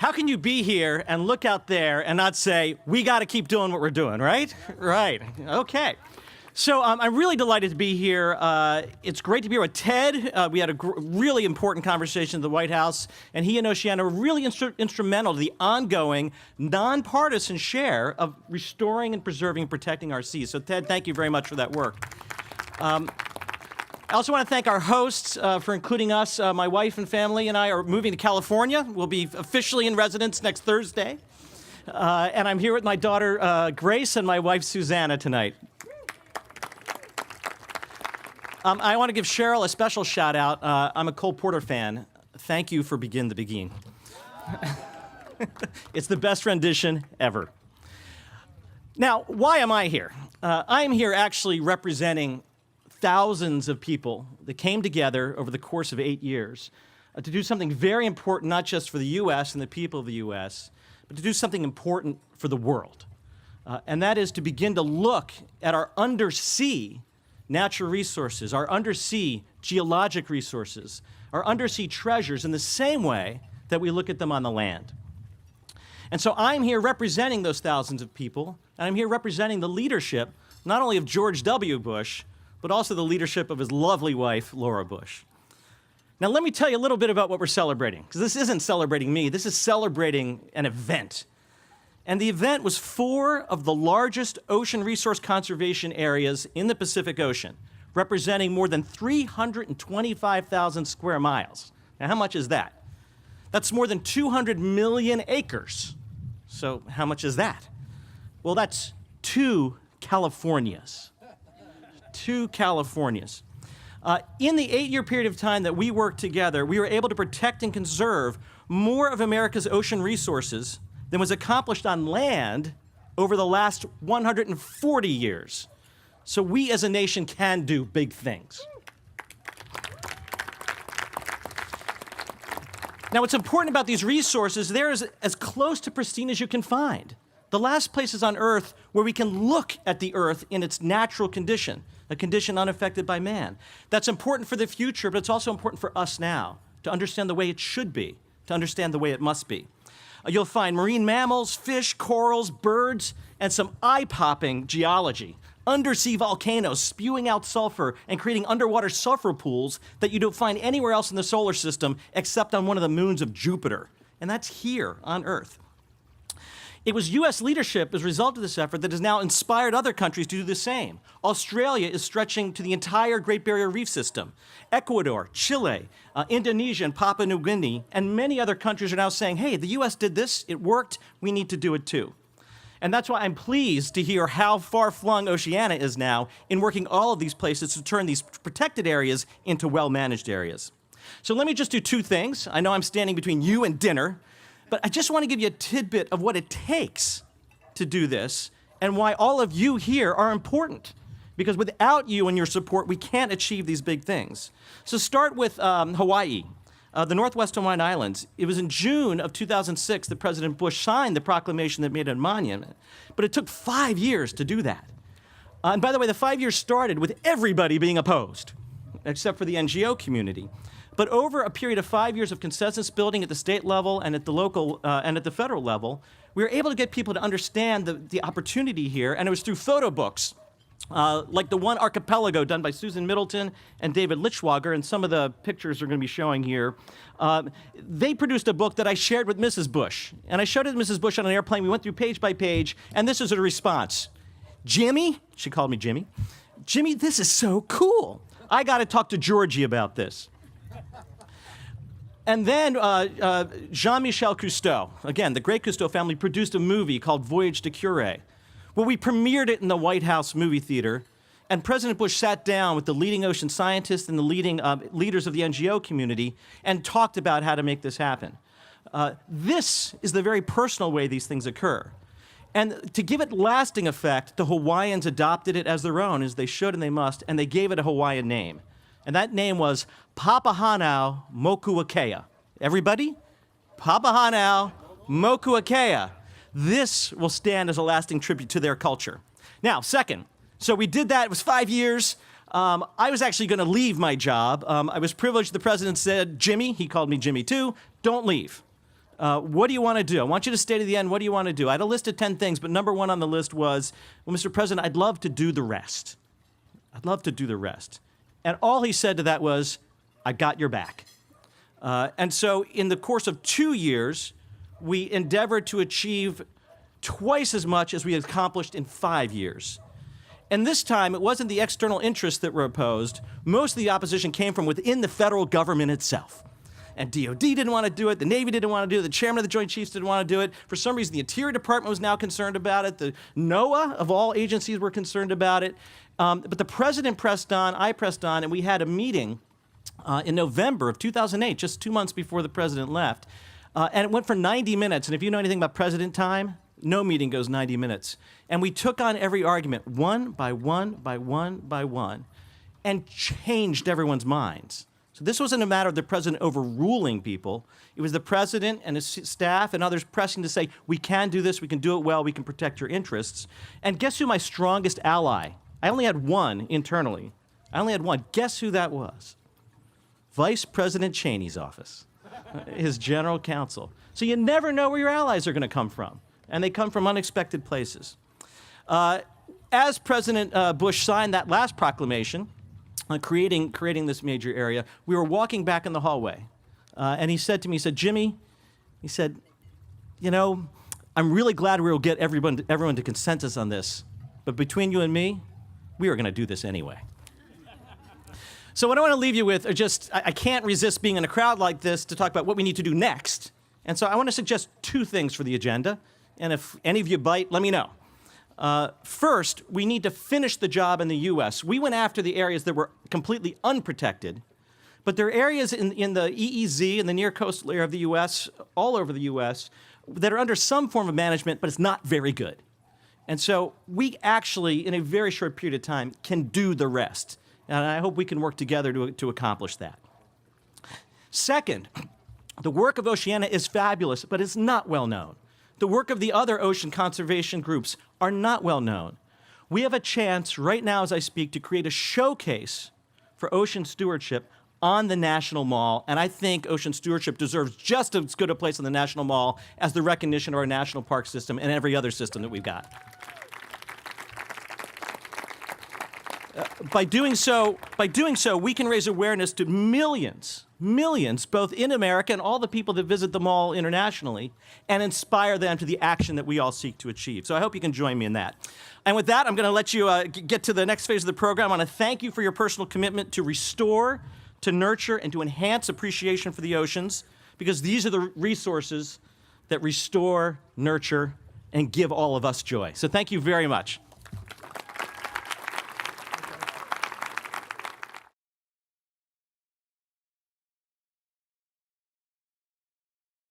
How can you be here and look out there and not say, we got to keep doing what we're doing, right? Right. Okay. So I'm really delighted to be here. It's great to be here with Ted. We had a really important conversation at the White House, and he and Oceana were really instrumental to the ongoing, nonpartisan share of restoring and preserving and protecting our seas. So Ted, thank you very much for that work. I also want to thank our hosts for including us. My wife and family and I are moving to California. We'll be officially in residence next Thursday. And I'm here with my daughter, Grace, and my wife, Susanna, tonight. I want to give Cheryl a special shout out. I'm a Cole Porter fan. Thank you for Begin the Begin. It's the best rendition ever. Now, why am I here? I am here actually representing thousands of people that came together over the course of 8 years to do something very important, not just for the U.S. and the people of the U.S., but to do something important for the world. And that is to begin to look at our undersea natural resources, our undersea geologic resources, our undersea treasures in the same way that we look at them on the land. And so I'm here representing those thousands of people, and I'm here representing the leadership, not only of George W. Bush, but also the leadership of his lovely wife, Laura Bush. Now, let me tell you a little bit about what we're celebrating, because this isn't celebrating me, this is celebrating an event. And the event was 4 of the largest ocean resource conservation areas in the Pacific Ocean, representing more than 325,000 square miles. Now, how much is that? That's more than 200 million acres. So how much is that? Well, that's 2 Californias. 2 Californias. In the 8-year period of time that we worked together, we were able to protect and conserve more of America's ocean resources than was accomplished on land over the last 140 years. So we as a nation can do big things. Now, what's important about these resources, they're as close to pristine as you can find. The last places on Earth where we can look at the Earth in its natural condition, a condition unaffected by man. That's important for the future, but it's also important for us now to understand the way it should be, to understand the way it must be. You'll find marine mammals, fish, corals, birds, and some eye-popping geology. Undersea volcanoes spewing out sulfur and creating underwater sulfur pools that you don't find anywhere else in the solar system except on one of the moons of Jupiter. And that's here on Earth. It was U.S. leadership as a result of this effort that has now inspired other countries to do the same. Australia is stretching to the entire Great Barrier Reef system. Ecuador, Chile, Indonesia, and Papua New Guinea, and many other countries are now saying, hey, the U.S. did this, it worked, we need to do it too. And that's why I'm pleased to hear how far-flung Oceana is now in working all of these places to turn these protected areas into well-managed areas. So let me just do 2 things. I know I'm standing between you and dinner, but I just want to give you a tidbit of what it takes to do this and why all of you here are important. Because without you and your support, we can't achieve these big things. So start with Hawaii, the Northwest Hawaiian Islands. It was in June of 2006 that President Bush signed the proclamation that made it a monument. But it took 5 years to do that. And by the way, the 5 years started with everybody being opposed, except for the NGO community. But over a period of 5 years of consensus building at the state level and at the local and at the federal level, we were able to get people to understand the opportunity here, and it was through photo books, like the one Archipelago done by Susan Middleton and David Lichwager, and some of the pictures are going to be showing here. They produced a book that I shared with Mrs. Bush, and I showed it to Mrs. Bush on an airplane. We went through page by page, and this is her response. Jimmy, she called me Jimmy, Jimmy, this is so cool. I got to talk to Georgie about this. And then Jean-Michel Cousteau, again, the great Cousteau family, produced a movie called Voyage to Kure. Well, we premiered it in the White House movie theater, and President Bush sat down with the leading ocean scientists and the leading leaders of the NGO community and talked about how to make this happen. This is the very personal way these things occur. And to give it lasting effect, the Hawaiians adopted it as their own, as they should and they must, and they gave it a Hawaiian name. And that name was Papahanau Mokuakea. Everybody? Papahanau Mokuakea. This will stand as a lasting tribute to their culture. Now, second, so we did that. It was 5 years. I was actually going to leave my job. I was privileged. The president said, Jimmy, he called me Jimmy too, don't leave. what do you want to do? I want you to stay to the end. What do you want to do? I had a list of 10 things, but number one on the list was, well, Mr. President, I'd love to do the rest. I'd love to do the rest. And all he said to that was, I got your back. And so in the course of 2 years, we endeavored to achieve twice as much as we had accomplished in 5 years. And this time, it wasn't the external interests that were opposed. Most of the opposition came from within the federal government itself. And DOD didn't want to do it, the Navy didn't want to do it, the chairman of the Joint Chiefs didn't want to do it. For some reason, the Interior Department was now concerned about it. The NOAA, of all agencies, were concerned about it. But the president pressed on, I pressed on, and we had a meeting in November of 2008, just 2 months before the president left. And it went for 90 minutes. And if you know anything about president time, no meeting goes 90 minutes. And we took on every argument, one by one, by one, by one, and changed everyone's minds. So this wasn't a matter of the president overruling people. It was the president and his staff and others pressing to say, we can do this, we can do it well, we can protect your interests. And guess who my strongest ally? I only had one internally. I only had one. Guess who that was? Vice President Cheney's office, his general counsel. So you never know where your allies are going to come from, and they come from unexpected places. As President Bush signed that last proclamation, creating this major area, we were walking back in the hallway, and he said to me, he said, Jimmy, he said, you know, I'm really glad we will get everyone to consensus on this, but between you and me, we are going to do this anyway. So what I want to leave you with are just, I can't resist being in a crowd like this to talk about what we need to do next. And so I want to suggest 2 things for the agenda. And if any of you bite, let me know. First, we need to finish the job in the U.S. We went after the areas that were completely unprotected. But there are areas in the EEZ, in the near coastal area of the U.S., all over the U.S., that are under some form of management, but it's not very good. And so we actually, in a very short period of time, can do the rest. And I hope we can work together to accomplish that. Second, the work of Oceana is fabulous, but it's not well known. The work of the other ocean conservation groups are not well known. We have a chance right now as I speak to create a showcase for ocean stewardship on the National Mall, and I think ocean stewardship deserves just as good a place on the National Mall as the recognition of our national park system and every other system that we've got. By doing so, we can raise awareness to millions, both in America and all the people that visit the mall internationally, and inspire them to the action that we all seek to achieve. So I hope you can join me in that. And with that, I'm going to let you get to the next phase of the program. I want to thank you for your personal commitment to restore, to nurture, and to enhance appreciation for the oceans, because these are the resources that restore, nurture, and give all of us joy. So thank you very much.